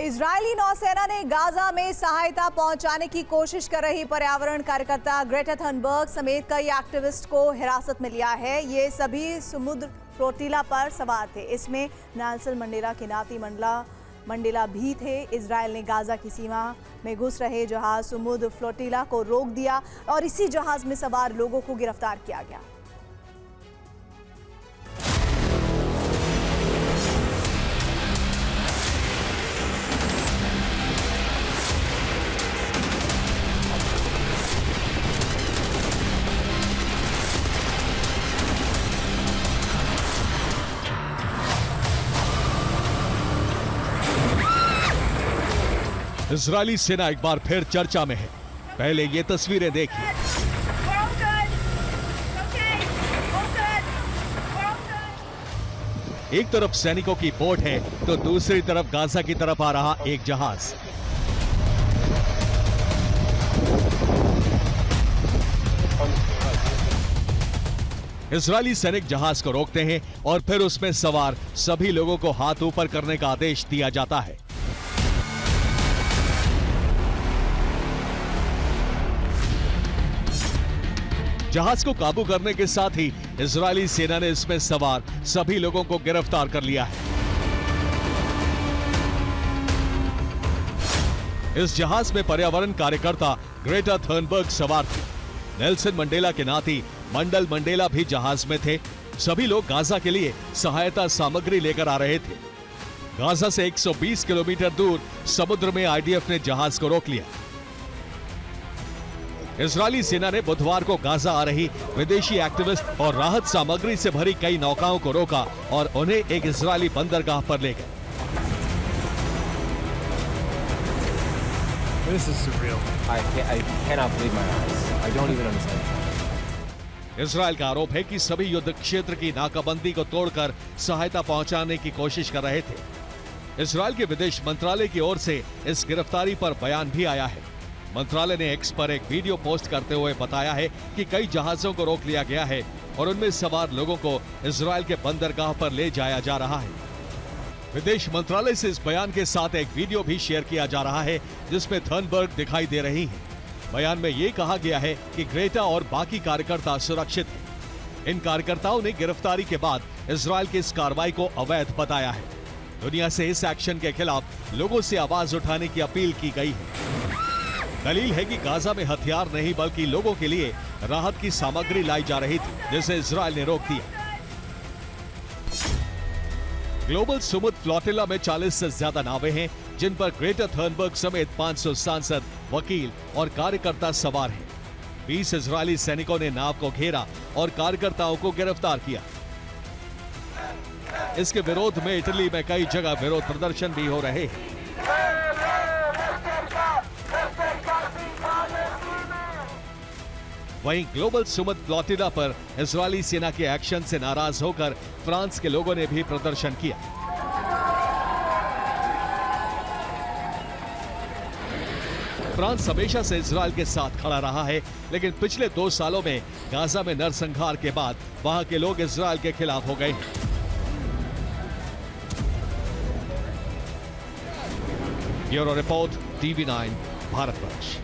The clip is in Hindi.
इजरायली नौसेना ने गाजा में सहायता पहुंचाने की कोशिश कर रही पर्यावरण कार्यकर्ता ग्रेटा थनबर्ग समेत कई एक्टिविस्ट को हिरासत में लिया है। ये सभी समुद्र फ्लोटिला पर सवार थे। इसमें नेल्सन मंडेला के नाती मंडेला भी थे। इजरायल ने गाजा की सीमा में घुस रहे जहाज समुद्र फ्लोटिला को रोक दिया और इसी जहाज में सवार लोगों को गिरफ्तार किया गया। इजरायली सेना एक बार फिर चर्चा में है। पहले ये तस्वीरें देखिए। एक तरफ सैनिकों की बोट है तो दूसरी तरफ गाजा की तरफ आ रहा एक जहाज। इजरायली सैनिक जहाज को रोकते हैं और फिर उसमें सवार सभी लोगों को हाथ ऊपर करने का आदेश दिया जाता है। जहाज को काबू करने के साथ ही इजरायली सेना ने इसमें सवार सभी लोगों को गिरफ्तार कर लिया है। इस जहाज में पर्यावरण कार्यकर्ता ग्रेटा थनबर्ग सवार थे। नेल्सन मंडेला के नाती मंडेला भी जहाज में थे। सभी लोग गाजा के लिए सहायता सामग्री लेकर आ रहे थे। गाजा से 120 किलोमीटर दूर समुद्र में आईडीएफ ने जहाज को रोक लिया। इजरायली सेना ने बुधवार को गाजा आ रही विदेशी एक्टिविस्ट और राहत सामग्री से भरी कई नौकाओं को रोका और उन्हें एक इजरायली बंदरगाह पर ले गए। This is surreal. I cannot believe my eyes. I don't even understand. Israel का आरोप है कि सभी युद्ध क्षेत्र की नाकाबंदी को तोड़कर सहायता पहुंचाने की कोशिश कर रहे थे। इजरायल के विदेश मंत्रालय की ओर से इस गिरफ्तारी पर बयान भी आया है। मंत्रालय ने एक्स पर एक वीडियो पोस्ट करते हुए बताया है कि कई जहाजों को रोक लिया गया है और उनमें सवार लोगों को इजरायल के बंदरगाह पर ले जाया जा रहा है। विदेश मंत्रालय से इस बयान के साथ एक वीडियो भी शेयर किया जा रहा है जिसमें थनबर्ग दिखाई दे रही हैं। बयान में ये कहा गया है कि ग्रेटा और बाकी कार्यकर्ता सुरक्षित हैं। इन कार्यकर्ताओं ने गिरफ्तारी के बाद इजरायल की इस कार्रवाई को अवैध बताया है। दुनिया से इस एक्शन के खिलाफ लोगों से आवाज उठाने की अपील की गई है। दलील है कि गाजा में हथियार नहीं बल्कि लोगों के लिए राहत की सामग्री लाई जा रही थी, जिसे इजरायल ने रोक दिया। ग्लोबल समुद्र फ्लोटिला में 40 से ज्यादा नावें हैं जिन पर ग्रेटा थनबर्ग समेत 500 सांसद, वकील और कार्यकर्ता सवार हैं। 20 इजरायली सैनिकों ने नाव को घेरा और कार्यकर्ताओं को गिरफ्तार किया। इसके विरोध में इटली में कई जगह विरोध प्रदर्शन भी हो रहे हैं। वहीं ग्लोबल समुद्र फ्लोटिला पर इजरायली सेना के एक्शन से नाराज होकर फ्रांस के लोगों ने भी प्रदर्शन किया। फ्रांस हमेशा से इजरायल के साथ खड़ा रहा है, लेकिन पिछले 2 सालों में गाजा में नरसंहार के बाद वहां के लोग इजरायल के खिलाफ हो गए हैं। Bureau report, TV9 Bharatvarsh.